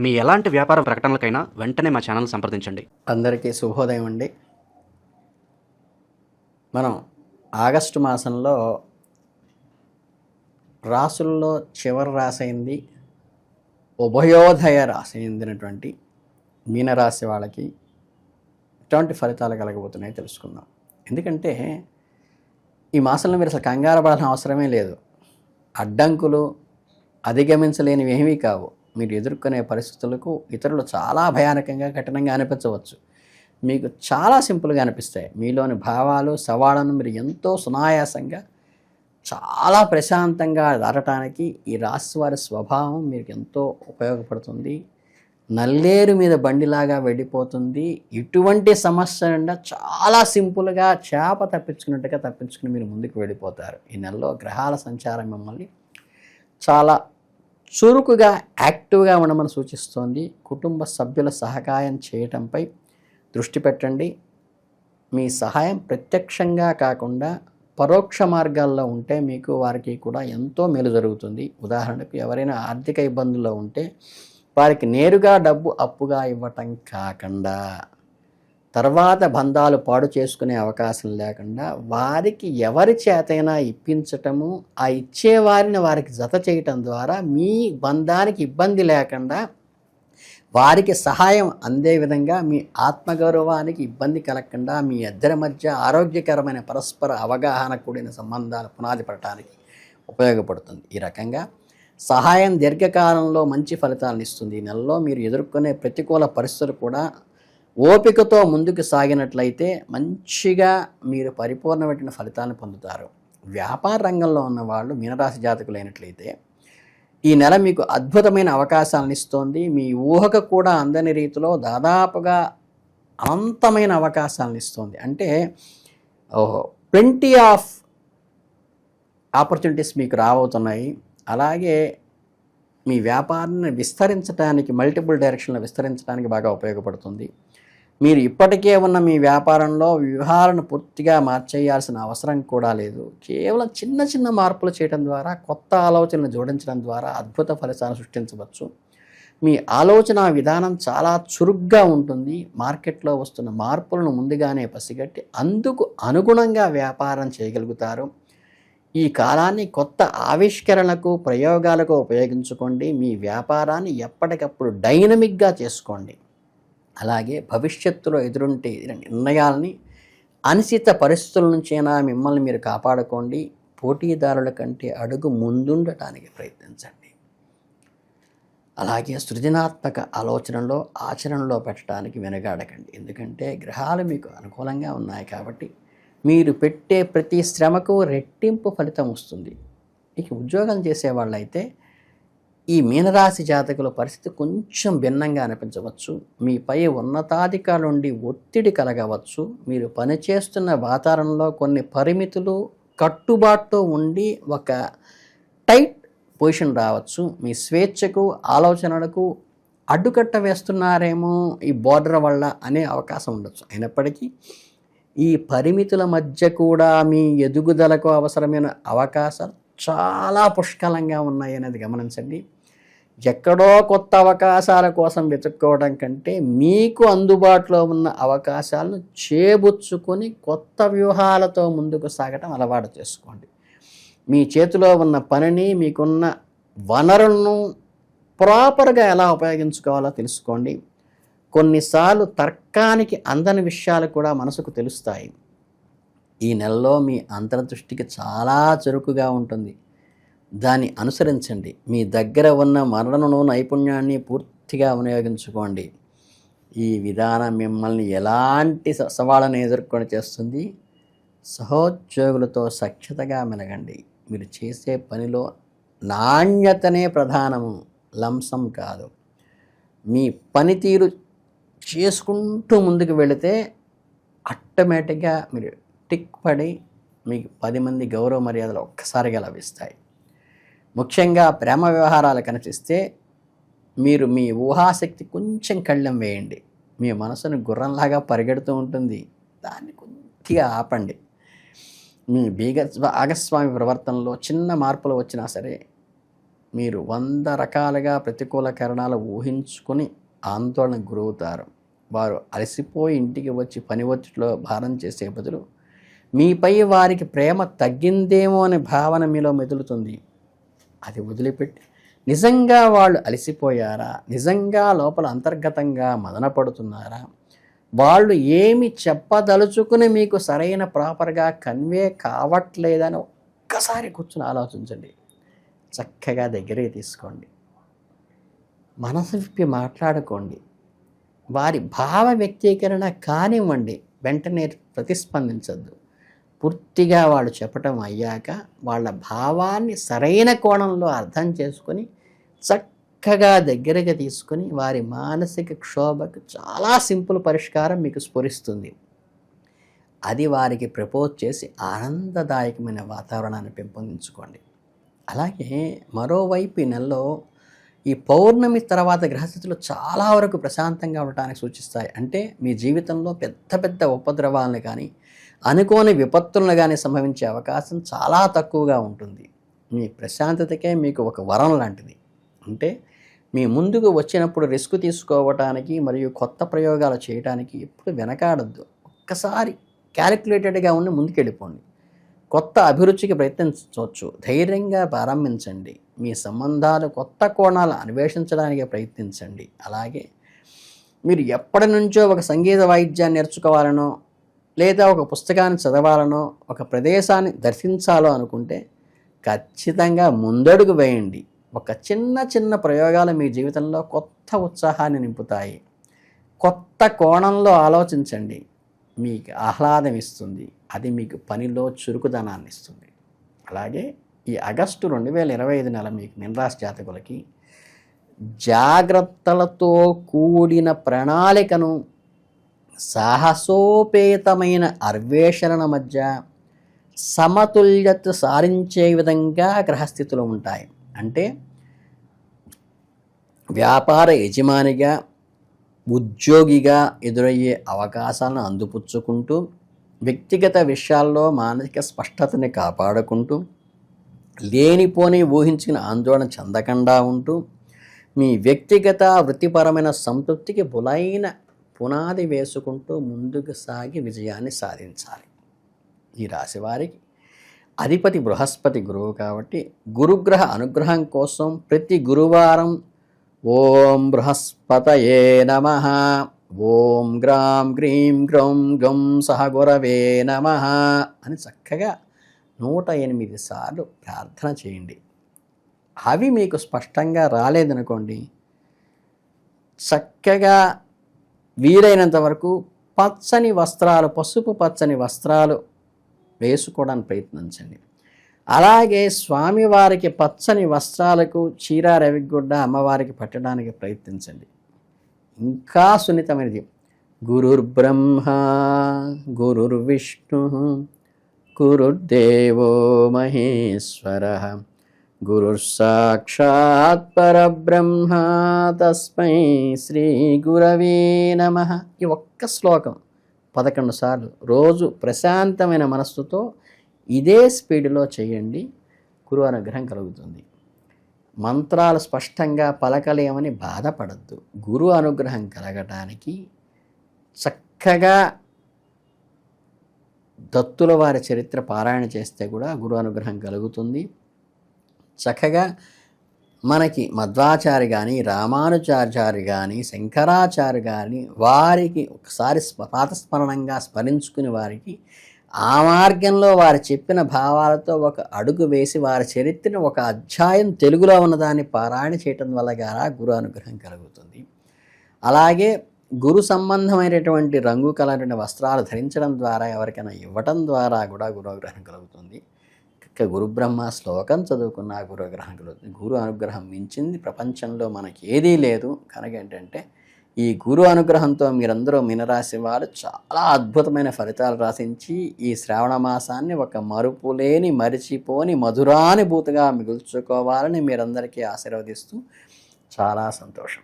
మీ ఎలాంటి వ్యాపార ప్రకటనలకైనా వెంటనే మా ఛానల్ సంప్రదించండి. అందరికీ శుభోదయం అండి. మనం ఆగస్టు మాసంలో రాసుల్లో చివరి రాశి అయింది ఉభయోదయ రాశి చెందినటువంటి మీనరాశి వాళ్ళకి ఎటువంటి ఫలితాలు కలగబోతున్నాయో తెలుసుకుందాం. ఎందుకంటే ఈ మాసంలో మీరు అసలు కంగారు పడాల్సిన అవసరమే లేదు. అడ్డంకులు అధిగమించలేనివి ఏమీ కావు. మీరు ఎదుర్కొనే పరిస్థితులకు ఇతరులు చాలా భయానకంగా కఠినంగా అనిపించవచ్చు, మీకు చాలా సింపుల్గా అనిపిస్తాయి. మీలోని భావాలు సవాళ్ళను మీరు ఎంతో సునాయాసంగా చాలా ప్రశాంతంగా దాటడానికి ఈ రాశి వారి స్వభావం మీకు ఎంతో ఉపయోగపడుతుంది. నల్లేరు మీద బండిలాగా వెళ్ళిపోతుంది. ఇటువంటి సమస్య నుండి చాలా సింపుల్గా చేప తప్పించుకున్నట్టుగా తప్పించుకుని మీరు ముందుకు వెళ్ళిపోతారు. ఈ నెలలో గ్రహాల సంచారం మిమ్మల్ని చాలా చురుకుగా యాక్టివ్గా ఉండమని సూచిస్తోంది. కుటుంబ సభ్యుల సహకారం చేయటంపై దృష్టి పెట్టండి. మీ సహాయం ప్రత్యక్షంగా కాకుండా పరోక్ష మార్గాల్లో ఉంటే మీకు వారికి కూడా ఎంతో మేలు జరుగుతుంది. ఉదాహరణకు ఎవరైనా ఆర్థిక ఇబ్బందుల్లో ఉంటే వారికి నేరుగా డబ్బు అప్పుగా ఇవ్వటం కాకుండా తర్వాత బంధాలు పాడు చేసుకునే అవకాశం లేకుండా వారికి ఎవరి చేతైనా ఇప్పించటము, ఆ ఇచ్చేవారిని వారికి జత చేయటం ద్వారా మీ బంధానికి ఇబ్బంది లేకుండా వారికి సహాయం అందే విధంగా మీ ఆత్మగౌరవానికి ఇబ్బంది కలగకుండా మీ ఇద్దరి మధ్య ఆరోగ్యకరమైన పరస్పర అవగాహన కూడిన సంబంధాలు పునాది పడటానికి ఉపయోగపడుతుంది. ఈ రకంగా సహాయం దీర్ఘకాలంలో మంచి ఫలితాలను ఇస్తుంది. ఈ నెలలో మీరు ఎదుర్కొనే ప్రతికూల పరిస్థితులు కూడా ఓపికతో ముందుకు సాగినట్లయితే మంచిగా మీరు పరిపూర్ణమైన ఫలితాలను పొందుతారు. వ్యాపార రంగంలో ఉన్న వాళ్ళు మీనరాశి జాతకులైనట్లయితే ఈ నెల మీకు అద్భుతమైన అవకాశాలను ఇస్తోంది. మీ ఊహకు కూడా అందని రీతిలో దాదాపుగా అనంతమైన అవకాశాలను ఇస్తోంది. అంటే ప్లెంటీ ఆఫ్ ఆపర్చునిటీస్ మీకు రాబోతున్నాయి. అలాగే మీ వ్యాపారాన్ని విస్తరించడానికి, మల్టిపుల్ డైరెక్షన్లో విస్తరించడానికి బాగా ఉపయోగపడుతుంది. మీరు ఇప్పటికే ఉన్న మీ వ్యాపారంలో వ్యూహాలను పూర్తిగా మార్చేయాల్సిన అవసరం కూడా లేదు. కేవలం చిన్న చిన్న మార్పులు చేయడం ద్వారా, కొత్త ఆలోచనలు జోడించడం ద్వారా అద్భుత ఫలితాలను సృష్టించవచ్చు. మీ ఆలోచన విధానం చాలా చురుగ్గా ఉంటుంది. మార్కెట్లో వస్తున్న మార్పులను ముందుగానే పసిగట్టి అందుకు అనుగుణంగా వ్యాపారం చేయగలుగుతారు. ఈ కాలాన్ని కొత్త ఆవిష్కరణలకు, ప్రయోగాలకు ఉపయోగించుకోండి. మీ వ్యాపారాన్ని ఎప్పటికప్పుడు డైనమిక్గా చేసుకోండి. అలాగే భవిష్యత్తులో ఎదురుంటే నిర్ణయాలని అనిశ్చిత పరిస్థితుల నుంచైనా మిమ్మల్ని మీరు కాపాడుకోండి. పోటీదారుల కంటే అడుగు ముందుండటానికి ప్రయత్నించండి. అలాగే సృజనాత్మక ఆలోచనలో ఆచరణలో పెట్టడానికి వెనకాడకండి. ఎందుకంటే గ్రహాలు మీకు అనుకూలంగా ఉన్నాయి కాబట్టి మీరు పెట్టే ప్రతి శ్రమకు రెట్టింపు ఫలితం వస్తుంది. ఇక ఉద్యోగం చేసేవాళ్ళైతే ఈ మీనరాశి జాతకుల పరిస్థితి కొంచెం భిన్నంగా అనిపించవచ్చు. మీపై ఉన్నతాధికారుల నుండి ఒత్తిడి కలగవచ్చు. మీరు పనిచేస్తున్న వాతావరణంలో కొన్ని పరిమితులు, కట్టుబాటుతో ఉండి ఒక టైట్ పొజిషన్ రావచ్చు. మీ స్వేచ్ఛకు, ఆలోచనలకు అడ్డుకట్ట వేస్తున్నారేమో ఈ బోర్డర్ వల్ల అనే అవకాశం ఉండొచ్చు. అయినప్పటికీ ఈ పరిమితుల మధ్య కూడా మీ ఎదుగుదలకు అవసరమైన అవకాశాలు చాలా పుష్కలంగా ఉన్నాయి అనేది గమనించండి. ఎక్కడో కొత్త అవకాశాల కోసం వెతుక్కోవడం కంటే మీకు అందుబాటులో ఉన్న అవకాశాలను చేబుచ్చుకొని కొత్త వ్యూహాలతో ముందుకు సాగటం అలవాటు చేసుకోండి. మీ చేతిలో ఉన్న పనిని, మీకున్న వనరులను ప్రాపర్గా ఎలా ఉపయోగించుకోవాలో తెలుసుకోండి. కొన్నిసార్లు తర్కానికి అందని విషయాలు కూడా మనసుకు తెలుస్తాయి. ఈ నెలలో మీ అంతర్దృష్టికి చాలా చురుకుగా ఉంటుంది. దాన్ని అనుసరించండి. మీ దగ్గర ఉన్న మరణను, నైపుణ్యాన్ని పూర్తిగా వినియోగించుకోండి. ఈ విధానం మిమ్మల్ని ఎలాంటి సవాళ్ళను ఎదుర్కొని చేస్తుంది. సహోద్యోగులతో సఖ్యతగా మెలగండి. మీరు చేసే పనిలో నాణ్యతనే ప్రధానము, లంసం కాదు. మీ పనితీరు చేసుకుంటూ ముందుకు వెళితే ఆటోమేటిక్గా మీరు టిక్ పడి మీకు 10 మంది గౌరవ మర్యాదలు ఒక్కసారిగా లభిస్తాయి. ముఖ్యంగా ప్రేమ వ్యవహారాలు కనిపిస్తే మీరు మీ ఊహాశక్తి కొంచెం కళ్ళెం వేయండి. మీ మనసును గుర్రంలాగా పరిగెడుతూ ఉంటుంది, దాన్ని కొద్దిగా ఆపండి. మీ భాగస్వామి ప్రవర్తనలో చిన్న మార్పులు వచ్చినా సరే మీరు 100 రకాలుగా ప్రతికూల కారణాలు ఊహించుకొని ఆందోళనకు గురవుతారు. వారు అలసిపోయి ఇంటికి వచ్చి పని ఒత్తిడిలో భారం చేసే బదులు మీపై వారికి ప్రేమ తగ్గిందేమో అనే భావన మీలో మెదులుతుంది. అది వదిలిపెట్టి నిజంగా వాళ్ళు అలసిపోయారా, నిజంగా లోపల అంతర్గతంగా మదనపడుతున్నారా, వాళ్ళు ఏమి చెప్పదలుచుకుని మీకు సరైన ప్రాపర్గా కన్వే కావట్లేదని ఒక్కసారి కూర్చుని ఆలోచించండి. చక్కగా దగ్గరికి తీసుకోండి, మనసు విప్పి మాట్లాడుకోండి, వారి భావ వ్యక్తీకరణ కానివ్వండి. వెంటనే ప్రతిస్పందించద్దు. పూర్తిగా వాళ్ళు చెప్పటం అయ్యాక వాళ్ళ భావాన్ని సరైన కోణంలో అర్థం చేసుకొని చక్కగా దగ్గరగా తీసుకొని వారి మానసిక క్షోభకు చాలా సింపుల్ పరిష్కారం మీకు స్ఫురిస్తుంది. అది వారికి ప్రపోజ్ చేసి ఆనందదాయకమైన వాతావరణాన్ని పెంపొందించుకోండి. అలాగే మరోవైపు ఈ నెలలో ఈ పౌర్ణమి తర్వాత గ్రహస్థితులు చాలా వరకు ప్రశాంతంగా ఉండటానికి సూచిస్తాయి. అంటే మీ జీవితంలో పెద్ద పెద్ద ఉపద్రవాలను కానీ అనుకోని విపత్తులను కానీ సంభవించే అవకాశం చాలా తక్కువగా ఉంటుంది. మీ ప్రశాంతతకే మీకు ఒక వరం లాంటిది. అంటే మీ ముందుకు వచ్చినప్పుడు రిస్క్ తీసుకోవటానికి మరియు కొత్త ప్రయోగాలు చేయడానికి ఎప్పుడు వెనకాడద్దు. ఒక్కసారి క్యాలిక్యులేటెడ్గా ఉండి ముందుకెళ్ళిపోండి. కొత్త అభిరుచికి ప్రయత్నించవచ్చు. ధైర్యంగా ప్రారంభించండి. మీ సంబంధాలు కొత్త కోణాలు అన్వేషించడానికి ప్రయత్నించండి. అలాగే మీరు ఎప్పటి నుంచో ఒక సంగీత వాయిద్యాన్ని నేర్చుకోవాలనో లేదా ఒక పుస్తకాన్ని చదవాలనో ఒక ప్రదేశాన్ని దర్శించాలో అనుకుంటే ఖచ్చితంగా ముందడుగు వేయండి. ఒక చిన్న చిన్న ప్రయోగాలు మీ జీవితంలో కొత్త ఉత్సాహాన్ని నింపుతాయి. కొత్త కోణంలో ఆలోచించండి, మీకు ఆహ్లాదం ఇస్తుంది. అది మీకు పనిలో చురుకుదనాన్ని ఇస్తుంది. అలాగే ఈ ఆగస్టు 2025 నెల మీకు మీనరాశి జాతకులకి జాగ్రత్తలతో కూడిన ప్రణాళికను, సాహసోపేతమైన అన్వేషణ మధ్య సమతుల్యత సారించే విధంగా గ్రహస్థితులు ఉంటాయి. అంటే వ్యాపార యజమానిగా, ఉద్యోగిగా ఎదురయ్యే అవకాశాలను అందిపుచ్చుకుంటూ, వ్యక్తిగత విషయాల్లో మానసిక స్పష్టతని కాపాడుకుంటూ, లేనిపోని ఊహించిన ఆందోళన చెందకుండా ఉంటూ, మీ వ్యక్తిగత వృత్తిపరమైన సంతృప్తికి బులైన పునాది వేసుకుంటూ ముందుకు సాగి విజయాన్ని సాధించాలి. ఈ రాశి వారికి అధిపతి బృహస్పతి గురువు కాబట్టి గురుగ్రహ అనుగ్రహం కోసం ప్రతి గురువారం ఓం బృహస్పతయే నమః, ఓం గ్రాం గ్రీం గ్రౌం గం సహ గురవే నమః అని చక్కగా 108 సార్లు ప్రార్థన చేయండి. అవి మీకు స్పష్టంగా రాలేదనుకోండి, చక్కగా వీలైనంత వరకు పచ్చని వస్త్రాలు, పసుపు పచ్చని వస్త్రాలు వేసుకోవడానికి ప్రయత్నించండి. అలాగే స్వామివారికి పచ్చని వస్త్రాలకు చీర రవిగుడ్డ అమ్మవారికి పట్టడానికి ప్రయత్నించండి. ఇంకా సున్నితమైనది గురుర్బ్రహ్మ గురుర్విష్ణు గురుర్దేవో మహేశ్వర గురుర్ సాక్షాత్ పరబ్రహ్మ తస్మై శ్రీ గురవే నమః. ఈ ఒక్క శ్లోకం 11 సార్లు రోజు ప్రశాంతమైన మనస్సుతో ఇదే స్పీడ్లో చేయండి. గురువు అనుగ్రహం కలుగుతుంది. మంత్రాలు స్పష్టంగా పలకలేమని బాధపడద్దు. గురు అనుగ్రహం కలగటానికి చక్కగా దత్తుల వారి చరిత్ర పారాయణ చేస్తే కూడా గురు అనుగ్రహం కలుగుతుంది. చక్కగా మనకి మధ్వాచార్య కానీ, రామానుజాచార్య కానీ, శంకరాచార్య కానీ వారికి ఒకసారి పాతస్మరణంగా స్మరించుకుని వారికి ఆ మార్గంలో వారు చెప్పిన భావాలతో ఒక అడుగు వేసి వారి చరిత్రను ఒక అధ్యాయం తెలుగులో ఉన్నదాన్ని పారాయణ చేయటం వల్ల గారా గురు అనుగ్రహం కలుగుతుంది. అలాగే గురు సంబంధమైనటువంటి రంగు కలరిన వస్త్రాలు ధరించడం ద్వారా ఎవరికైనా ఇవ్వటం ద్వారా కూడా గురు అనుగ్రహం కలుగుతుంది. ఇక గురు బ్రహ్మ శ్లోకం చదువుకున్న గురు అనుగ్రహం కలుగుతుంది. గురు అనుగ్రహం మించింది ప్రపంచంలో మనకి ఏదీ లేదు. కనుక ఏంటంటే ఈ గురు అనుగ్రహంతో మీరందరూ మీనరాశి వారు చాలా అద్భుతమైన ఫలితాలు రాసించి ఈ శ్రావణ మాసాన్ని ఒక మరుపులేని, మరిచిపోని మధురానుభూతిగా మిగుల్చుకోవాలని మీరందరికీ ఆశీర్వదిస్తూ చాలా సంతోషం.